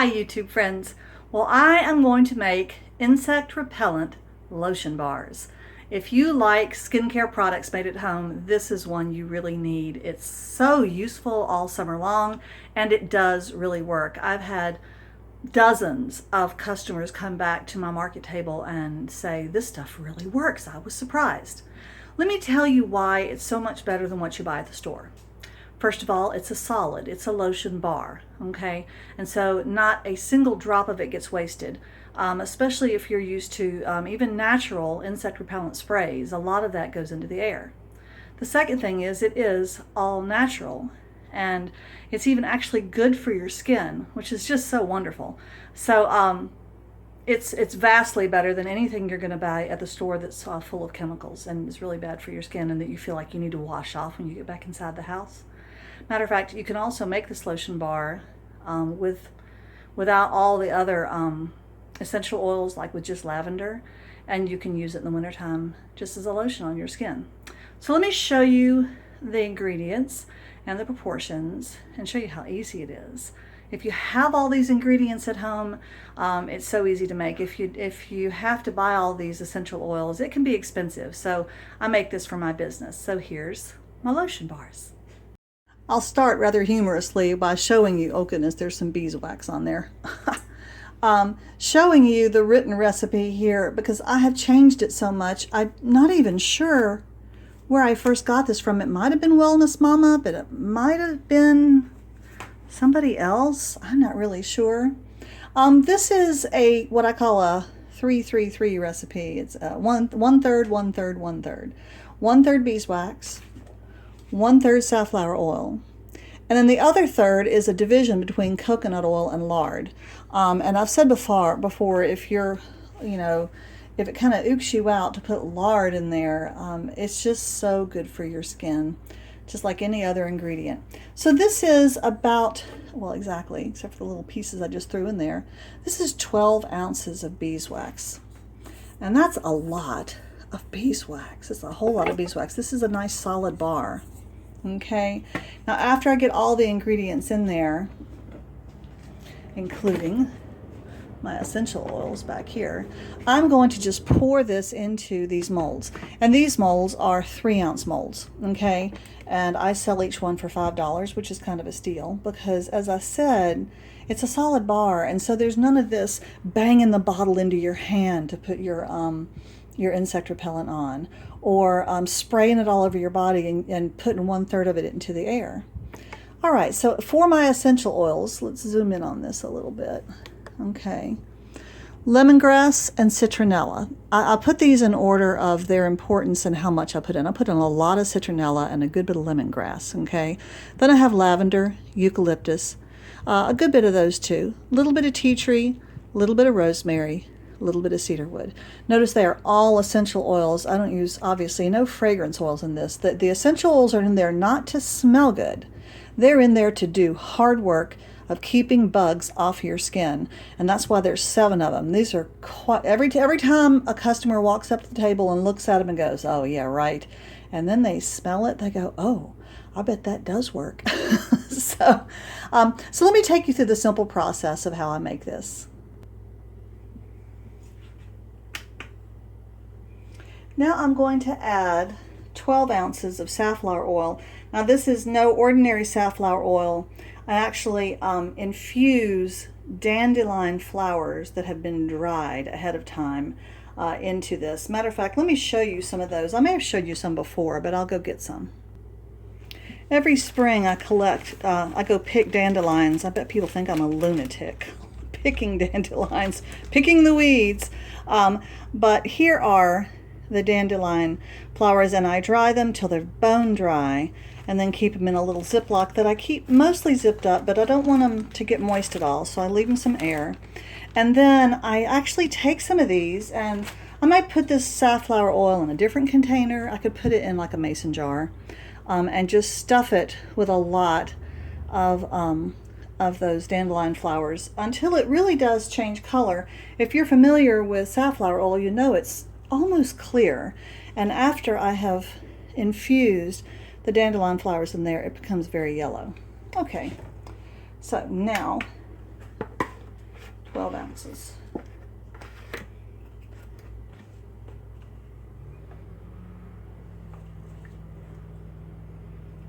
Hi YouTube friends. Well, I am going to make insect repellent lotion bars. If you like skincare products made at home, this is one you really need. It's so useful all summer long and it does really work. I've had dozens of customers come back to my market table and say, this stuff really works. I was surprised. Let me tell you why it's so much better than what you buy at the store. First of all, it's a solid, it's a lotion bar, okay? And so not a single drop of it gets wasted, especially if you're used to even natural insect repellent sprays. A lot of that goes into the air. The second thing is it is all natural, and it's even actually good for your skin, which is just so wonderful. So it's vastly better than anything you're going to buy at the store that's full of chemicals and is really bad for your skin and that you feel like you need to wash off when you get back inside the house. Matter of fact, you can also make this lotion bar without all the other essential oils, like with just lavender, and you can use it in the wintertime just as a lotion on your skin. So let me show you the ingredients and the proportions and show you how easy it is. If you have all these ingredients at home, it's so easy to make. If you have to buy all these essential oils, it can be expensive. So I make this for my business. So here's my lotion bars. I'll start rather humorously by showing you, oh goodness, there's some beeswax on there. Showing you the written recipe here because I have changed it so much. I'm not even sure where I first got this from. It might have been Wellness Mama, but it might have been somebody else. I'm not really sure. This is what I call a 3-3-3 recipe. It's one third, 1/3, 1/3. 1/3 beeswax, 1/3 safflower oil, and then the other third is a division between coconut oil and lard. And I've said before, if you're, if it kind of ooks you out to put lard in there, it's just so good for your skin, just like any other ingredient. So this is about, well, exactly, except for the little pieces I just threw in there. This is 12 ounces of beeswax, and that's a lot of beeswax. It's a whole lot of beeswax. This is a nice solid bar. Okay, now after I get all the ingredients in there, including my essential oils back here, I'm going to just pour this into these molds. And these molds are 3-ounce molds, okay? And I sell each one for $5, which is kind of a steal because, as I said, it's a solid bar, and so there's none of this banging the bottle into your hand to put your insect repellent on, or spraying it all over your body and putting 1/3 of it into the air. All right, so for my essential oils, let's zoom in on this a little bit. Okay, lemongrass and citronella. I put these in order of their importance and how much I put in. I put in a lot of citronella and a good bit of lemongrass, okay? Then I have lavender, eucalyptus, a good bit of those too, a little bit of tea tree, a little bit of rosemary, a little bit of cedarwood. Notice they are all essential oils. I don't use, obviously, no fragrance oils in this. The essential oils are in there not to smell good. They're in there to do hard work of keeping bugs off your skin, and that's why there's 7 of them. These are quite, every time a customer walks up to the table and looks at them and goes, oh yeah, right, and then they smell it, they go, oh, I bet that does work. So let me take you through the simple process of how I make this. Now I'm going to add 12 ounces of safflower oil. Now this is no ordinary safflower oil. I actually infuse dandelion flowers that have been dried ahead of time into this. Matter of fact, let me show you some of those. I may have showed you some before, but I'll go get some. Every spring I go pick dandelions. I bet people think I'm a lunatic. Picking dandelions, picking the weeds. But here are the dandelion flowers, and I dry them till they're bone dry, and then keep them in a little Ziploc that I keep mostly zipped up, but I don't want them to get moist at all, so I leave them some air. And then I actually take some of these, and I might put this safflower oil in a different container. I could put it in like a mason jar, and just stuff it with a lot of those dandelion flowers until it really does change color. If you're familiar with safflower oil, you know it's almost clear, and after I have infused the dandelion flowers in there, it becomes very yellow. Okay, so now 12 ounces.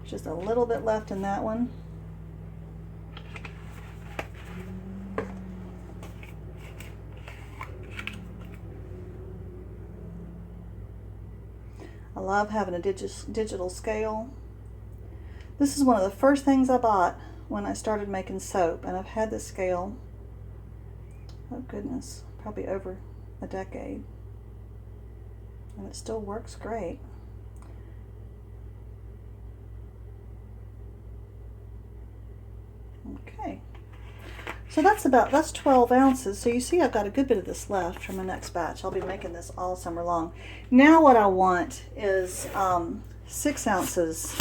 Just a little bit left in that one. I love having a digital scale. This is one of the first things I bought when I started making soap, and I've had this scale, oh goodness, probably over a decade, and it still works great. Okay, so that's 12 ounces. So you see I've got a good bit of this left for my next batch. I'll be making this all summer long. Now what I want is 6 ounces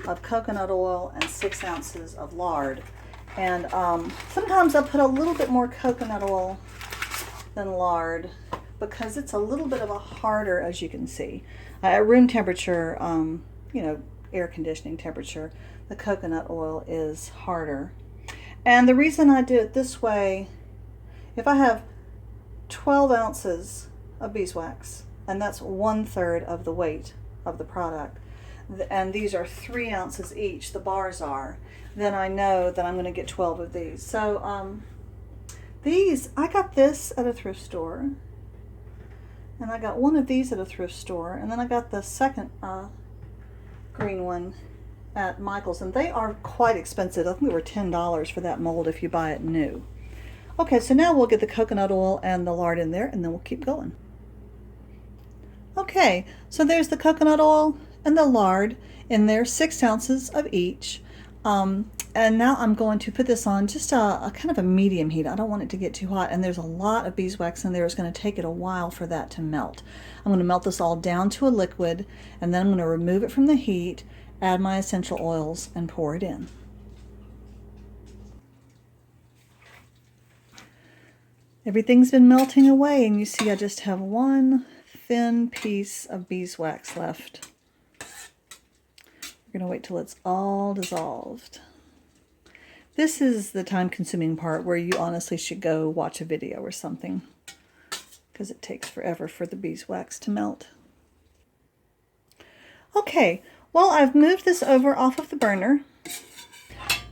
of coconut oil and 6 ounces of lard. And sometimes I put a little bit more coconut oil than lard because it's a little bit of a harder, as you can see. At room temperature, you know, air conditioning temperature, the coconut oil is harder. And the reason I do it this way, if I have 12 ounces of beeswax, and that's 1/3 of the weight of the product, and these are 3 ounces each, the bars are, then I know that I'm going to get 12 of these. So these, I got this at a thrift store, and I got one of these at a thrift store, and then I got the second green one at Michael's, and they are quite expensive. I think they were $10 for that mold if you buy it new. Okay, so now we'll get the coconut oil and the lard in there, and then we'll keep going. Okay, so there's the coconut oil and the lard in there, 6 ounces of each. And now I'm going to put this on just a kind of a medium heat. I don't want it to get too hot, and there's a lot of beeswax in there. It's going to take it a while for that to melt. I'm going to melt this all down to a liquid, and then I'm going to remove it from the heat, add my essential oils, and pour it in. Everything's been melting away, and you see I just have one thin piece of beeswax left. We're going to wait till it's all dissolved. This is the time-consuming part where you honestly should go watch a video or something, because it takes forever for the beeswax to melt. Okay, well, I've moved this over off of the burner.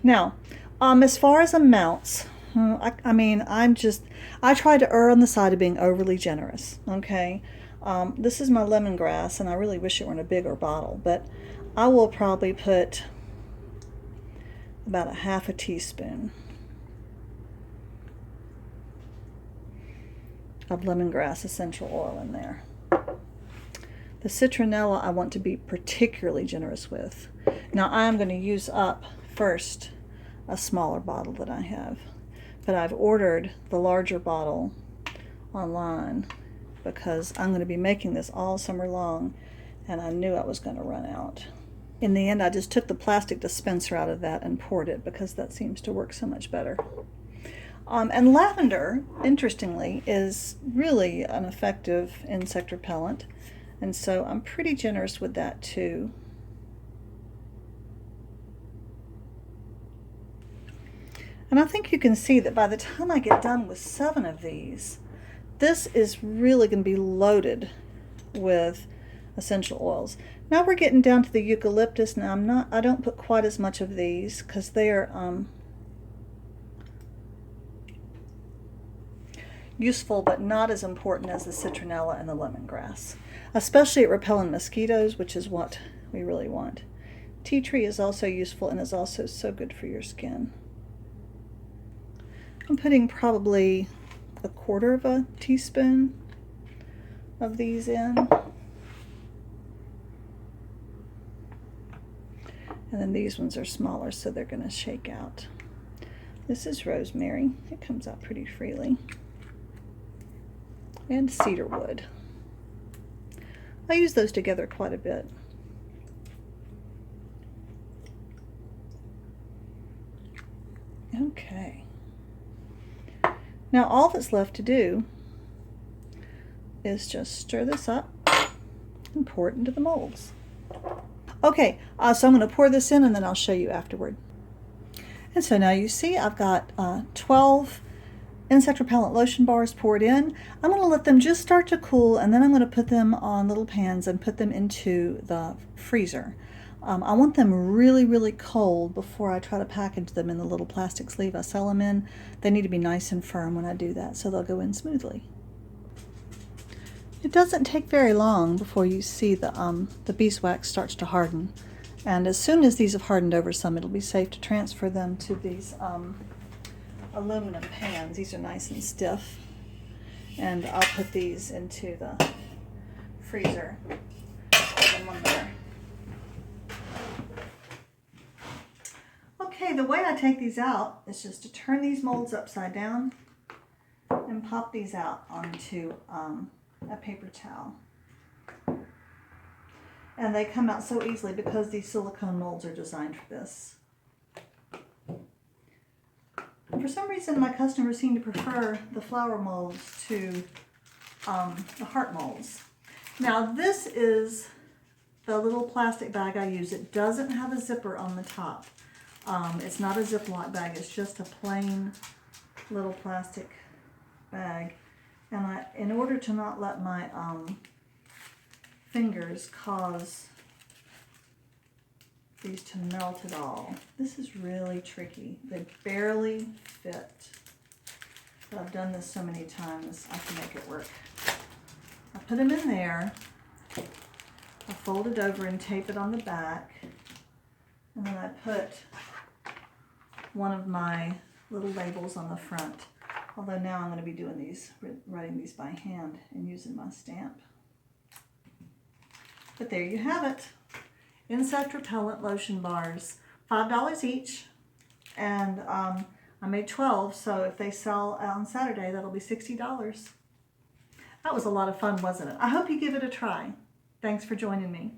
Now, as far as amounts, I mean, I try to err on the side of being overly generous, okay? This is my lemongrass, and I really wish it were in a bigger bottle, but I will probably put about a half a teaspoon of lemongrass essential oil in there. The citronella I want to be particularly generous with. Now I'm going to use up first a smaller bottle that I have, but I've ordered the larger bottle online because I'm going to be making this all summer long, and I knew I was going to run out. In the end, I just took the plastic dispenser out of that and poured it because that seems to work so much better. And lavender, interestingly, is really an effective insect repellent, and so I'm pretty generous with that too. And I think you can see that by the time I get done with 7 of these, this is really going to be loaded with essential oils. Now we're getting down to the eucalyptus. Now I don't put quite as much of these because they are useful but not as important as the citronella and the lemongrass, especially at repelling mosquitoes, which is what we really want. Tea tree is also useful and is also so good for your skin. I'm putting probably 1/4 of a teaspoon of these in. And then these ones are smaller, so they're going to shake out. This is rosemary. It comes out pretty freely. And cedarwood. I use those together quite a bit. Okay. Now all that's left to do is just stir this up and pour it into the molds. Okay, so I'm going to pour this in and then I'll show you afterward. And so now you see I've got 12 insect repellent lotion bars poured in. I'm going to let them just start to cool, and then I'm going to put them on little pans and put them into the freezer. I want them really, really cold before I try to package them in the little plastic sleeve I sell them in. They need to be nice and firm when I do that, so they'll go in smoothly. It doesn't take very long before you see the beeswax starts to harden. And as soon as these have hardened over some, it'll be safe to transfer them to these aluminum pans. These are nice and stiff. And I'll put these into the freezer. Put them on there. Okay, the way I take these out is just to turn these molds upside down and pop these out onto a paper towel. And they come out so easily because these silicone molds are designed for this. For some reason, my customers seem to prefer the flower molds to the heart molds. Now, this is the little plastic bag I use. It doesn't have a zipper on the top. It's not a Ziploc bag. It's just a plain little plastic bag. And in order to not let my fingers cause these to melt at all, this is really tricky. They barely fit. But I've done this so many times, I can make it work. I put them in there. I fold it over and tape it on the back. And then I put one of my little labels on the front. Although now I'm going to be doing these, writing these by hand and using my stamp. But there you have it. Insect repellent lotion bars. $5 each. And I made 12, so if they sell on Saturday, that'll be $60. That was a lot of fun, wasn't it? I hope you give it a try. Thanks for joining me.